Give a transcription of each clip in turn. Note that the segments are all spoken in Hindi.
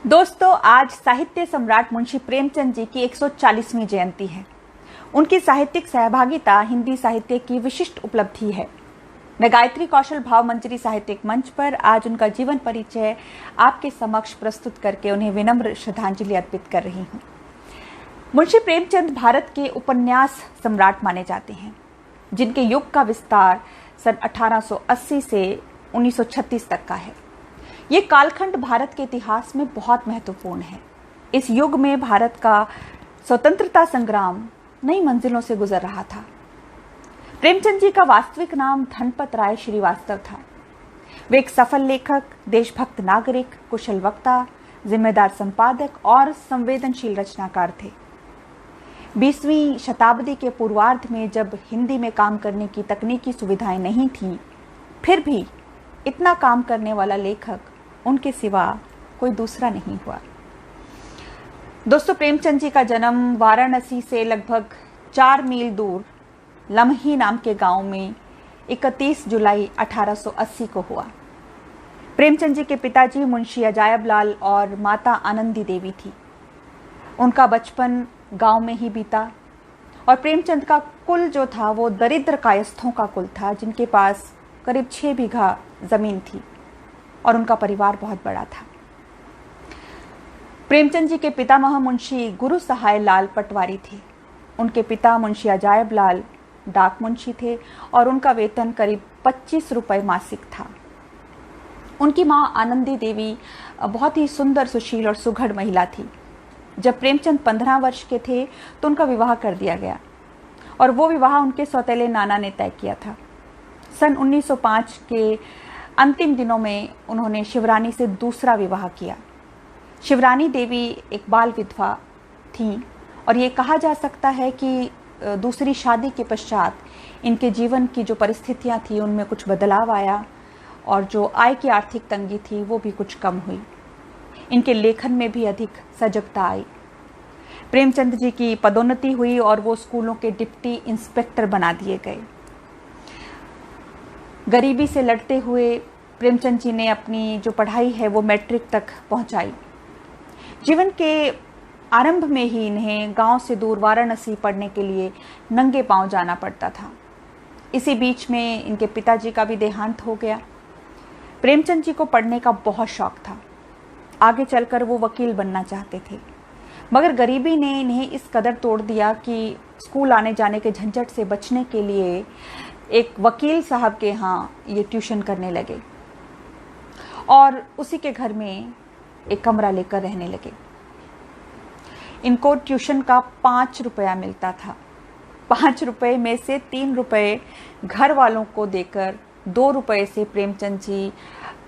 दोस्तों, आज साहित्य सम्राट मुंशी प्रेमचंद जी की 140वीं जयंती है। उनकी साहित्यिक सहभागिता हिंदी साहित्य की विशिष्ट उपलब्धि है। मैं गायत्री कौशल भाव मंजरी साहित्यिक मंच पर आज उनका जीवन परिचय आपके समक्ष प्रस्तुत करके उन्हें विनम्र श्रद्धांजलि अर्पित कर रही हूँ। मुंशी प्रेमचंद भारत के उपन्यास सम्राट माने जाते हैं, जिनके युग का विस्तार सन 1880 से 1936 तक का है। ये कालखंड भारत के इतिहास में बहुत महत्वपूर्ण है। इस युग में भारत का स्वतंत्रता संग्राम नई मंजिलों से गुजर रहा था। प्रेमचंद जी का वास्तविक नाम धनपत राय श्रीवास्तव था। वे एक सफल लेखक, देशभक्त नागरिक, कुशल वक्ता, जिम्मेदार संपादक और संवेदनशील रचनाकार थे। 20वीं शताब्दी के पूर्वार्ध में जब हिंदी में काम करने की तकनीकी सुविधाएं नहीं थी, फिर भी इतना काम करने वाला लेखक उनके सिवा कोई दूसरा नहीं हुआ। दोस्तों, प्रेमचंद जी का जन्म वाराणसी से लगभग 4 मील दूर लम्ही नाम के गांव में 31 जुलाई 1880 को हुआ। प्रेमचंद जी के पिताजी मुंशी अजायब लाल और माता आनंदी देवी थी। उनका बचपन गांव में ही बीता और प्रेमचंद का कुल जो था वो दरिद्र कायस्थों का कुल था, जिनके पास करीब 6 बीघा जमीन थी और उनका परिवार बहुत बड़ा था। प्रेमचंद जी के पितामह मुंशी गुरु सहाय लाल पटवारी थे। उनके पिता मुंशी अजायब लाल डाक मुंशी थे और उनका वेतन करीब 25 रुपए मासिक था। उनकी मां आनंदी देवी बहुत ही सुंदर, सुशील और सुघड़ महिला थी। जब प्रेमचंद 15 वर्ष के थे तो उनका विवाह कर दिया गया और वो विवाह उनके सौतेले नाना ने तय किया था। सन 1905 के अंतिम दिनों में उन्होंने शिवरानी से दूसरा विवाह किया। शिवरानी देवी एक बाल विधवा थीं और ये कहा जा सकता है कि दूसरी शादी के पश्चात इनके जीवन की जो परिस्थितियां थी उनमें कुछ बदलाव आया और जो आय की आर्थिक तंगी थी वो भी कुछ कम हुई। इनके लेखन में भी अधिक सजगता आई। प्रेमचंद जी की पदोन्नति हुई और वो स्कूलों के डिप्टी इंस्पेक्टर बना दिए गए। गरीबी से लड़ते हुए प्रेमचंद जी ने अपनी जो पढ़ाई है वो मैट्रिक तक पहुंचाई। जीवन के आरंभ में ही इन्हें गांव से दूर वाराणसी पढ़ने के लिए नंगे पांव जाना पड़ता था। इसी बीच में इनके पिताजी का भी देहांत हो गया। प्रेमचंद जी को पढ़ने का बहुत शौक था। आगे चलकर वो वकील बनना चाहते थे, मगर गरीबी ने इन्हें इस कदर तोड़ दिया कि स्कूल आने जाने के झंझट से बचने के लिए एक वकील साहब के यहाँ ये ट्यूशन करने लगे और उसी के घर में एक कमरा लेकर रहने लगे। इनको ट्यूशन का 5 रुपया मिलता था। 5 रुपये में से 3 रुपये घर वालों को देकर 2 रुपये से प्रेमचंद जी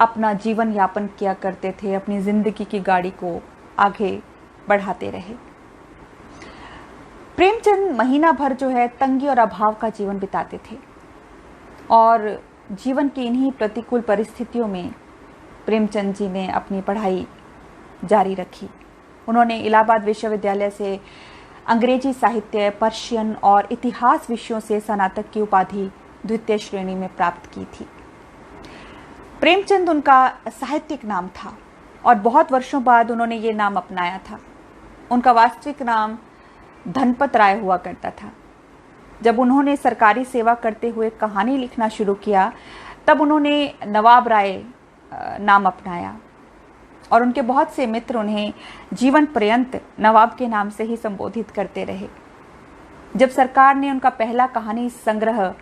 अपना जीवन यापन किया करते थे। अपनी जिंदगी की गाड़ी को आगे बढ़ाते रहे। प्रेमचंद महीना भर जो है तंगी और अभाव का जीवन बिताते थे और जीवन की इन्हीं प्रतिकूल परिस्थितियों में प्रेमचंद जी ने अपनी पढ़ाई जारी रखी। उन्होंने इलाहाबाद विश्वविद्यालय से अंग्रेजी साहित्य, पर्शियन और इतिहास विषयों से स्नातक की उपाधि द्वितीय श्रेणी में प्राप्त की थी। प्रेमचंद उनका साहित्यिक नाम था और बहुत वर्षों बाद उन्होंने ये नाम अपनाया था। उनका वास्तविक नाम धनपत राय हुआ करता था। जब उन्होंने सरकारी सेवा करते हुए कहानी लिखना शुरू किया तब उन्होंने नवाब राय नाम अपनाया और उनके बहुत से मित्र उन्हें जीवन पर्यंत नवाब के नाम से ही संबोधित करते रहे। जब सरकार ने उनका पहला कहानी संग्रह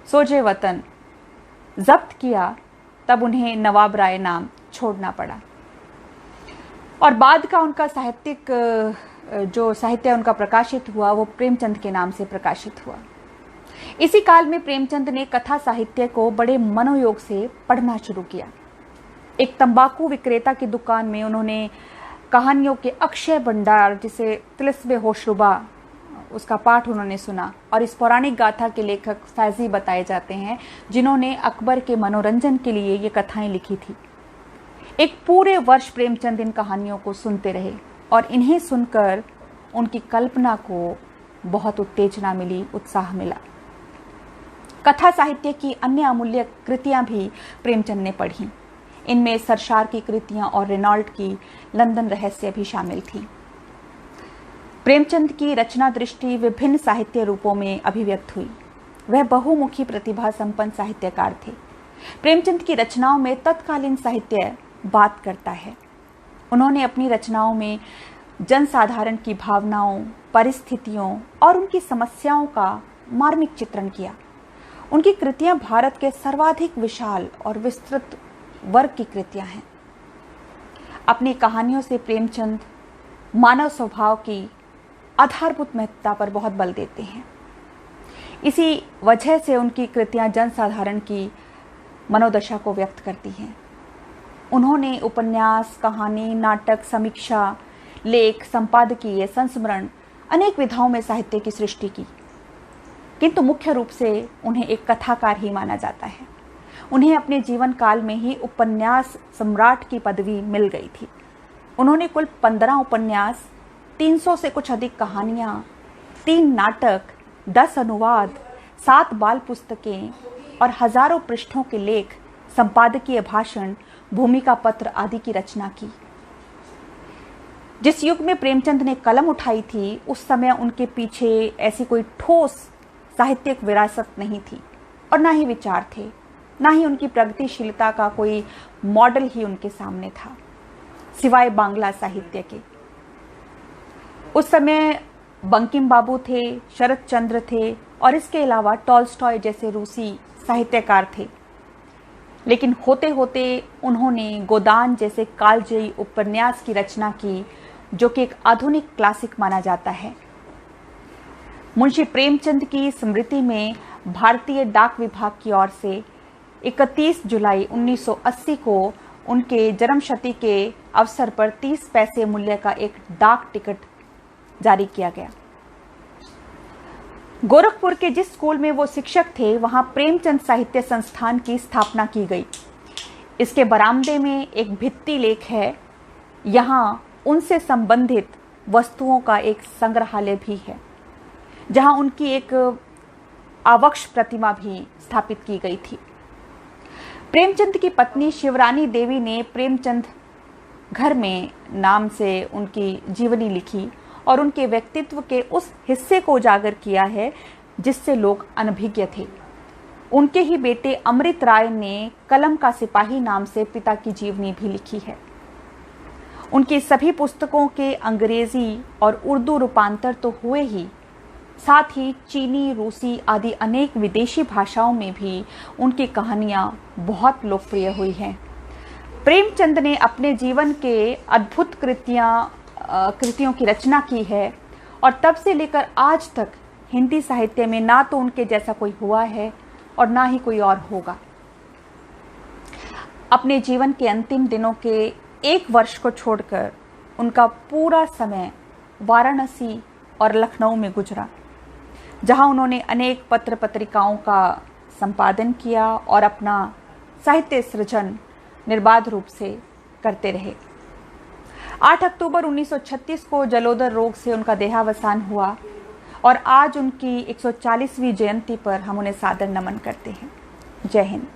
सोजे वतन जब्त किया तब उन्हें नवाब राय नाम छोड़ना पड़ा और बाद का उनका जो साहित्य उनका प्रकाशित हुआ वो प्रेमचंद के नाम से प्रकाशित हुआ। इसी काल में प्रेमचंद ने कथा साहित्य को बड़े मनोयोग से पढ़ना शुरू किया। एक तंबाकू विक्रेता की दुकान में उन्होंने कहानियों के अक्षय भंडार, जिसे तिलिस्मे होशरुबा, उसका पाठ उन्होंने सुना और इस पौराणिक गाथा के लेखक फैजी बताए जाते हैं, जिन्होंने अकबर के मनोरंजन के लिए ये कथाएं लिखी थी। एक पूरे वर्ष प्रेमचंद इन कहानियों को सुनते रहे और इन्हें सुनकर उनकी कल्पना को बहुत उत्तेजना मिली, उत्साह मिला। कथा साहित्य की अन्य अमूल्य कृतियां भी प्रेमचंद ने पढ़ी। इनमें सरशार की कृतियां और रेनॉल्ट की लंदन रहस्य भी शामिल थी। प्रेमचंद की रचना दृष्टि विभिन्न साहित्य रूपों में अभिव्यक्त हुई। वह बहुमुखी प्रतिभा संपन्न साहित्यकार थे। प्रेमचंद की रचनाओं में तत्कालीन साहित्य बात करता है। उन्होंने अपनी रचनाओं में जनसाधारण की भावनाओं, परिस्थितियों और उनकी समस्याओं का मार्मिक चित्रण किया। उनकी कृतियां भारत के सर्वाधिक विशाल और विस्तृत वर्ग की कृतियां हैं। अपनी कहानियों से प्रेमचंद मानव स्वभाव की आधारभूत महत्ता पर बहुत बल देते हैं। इसी वजह से उनकी कृतियां जनसाधारण की मनोदशा को व्यक्त करती हैं। उन्होंने उपन्यास, कहानी, नाटक, समीक्षा, लेख, संपादकीय, संस्मरण अनेक विधाओं में साहित्य की सृष्टि की, किंतु मुख्य रूप से उन्हें एक कथाकार ही माना जाता है। उन्हें अपने जीवन काल में ही उपन्यास सम्राट की पदवी मिल गई थी। उन्होंने कुल 15 उपन्यास, 300 से कुछ अधिक कहानियां, 3 नाटक, 10 अनुवाद, 7 बाल पुस्तकें और हजारों पृष्ठों के लेख, संपादकीय भाषण, भूमिका पत्र आदि की रचना की। जिस युग में प्रेमचंद ने कलम उठाई थी, उस समय उनके पीछे ऐसी कोई ठोस साहित्यिक विरासत नहीं थी और ना ही विचार थे, ना ही उनकी प्रगतिशीलता का कोई मॉडल ही उनके सामने था, सिवाय बांग्ला साहित्य के। उस समय बंकिम बाबू थे, शरद चंद्र थे और इसके अलावा टॉल्स्टॉय जैसे रूसी साहित्यकार थे। लेकिन होते होते उन्होंने गोदान जैसे कालजयी उपन्यास की रचना की, जो कि एक आधुनिक क्लासिक माना जाता है। मुंशी प्रेमचंद की स्मृति में भारतीय डाक विभाग की ओर से 31 जुलाई 1980 को उनके जन्मशती के अवसर पर 30 पैसे मूल्य का एक डाक टिकट जारी किया गया। गोरखपुर के जिस स्कूल में वो शिक्षक थे, वहां प्रेमचंद साहित्य संस्थान की स्थापना की गई। इसके बरामदे में एक भित्ति लेख है। यहां उनसे संबंधित वस्तुओं का एक संग्रहालय भी है, जहां उनकी एक आवक्ष प्रतिमा भी स्थापित की गई थी। प्रेमचंद की पत्नी शिवरानी देवी ने प्रेमचंद घर में नाम से उनकी जीवनी लिखी और उनके व्यक्तित्व के उस हिस्से को उजागर किया है जिससे लोग अनभिज्ञ थे। उनके ही बेटे अमृत राय ने कलम का सिपाही नाम से पिता की जीवनी भी लिखी है। उनकी सभी पुस्तकों के अंग्रेजी और उर्दू रूपांतर तो हुए ही, साथ ही चीनी, रूसी आदि अनेक विदेशी भाषाओं में भी उनकी कहानियां बहुत लोकप्रिय हुई हैं। प्रेमचंद ने अपने जीवन के अद्भुत कृतियों की रचना की है और तब से लेकर आज तक हिंदी साहित्य में ना तो उनके जैसा कोई हुआ है और ना ही कोई और होगा। अपने जीवन के अंतिम दिनों के 1 वर्ष को छोड़कर उनका पूरा समय वाराणसी और लखनऊ में गुजरा, जहां उन्होंने अनेक पत्र पत्रिकाओं का संपादन किया और अपना साहित्य सृजन निर्बाध रूप से करते रहे। 8 अक्टूबर 1936 को जलोदर रोग से उनका देहावसान हुआ और आज उनकी 140वीं जयंती पर हम उन्हें सादर नमन करते हैं। जय हिंद।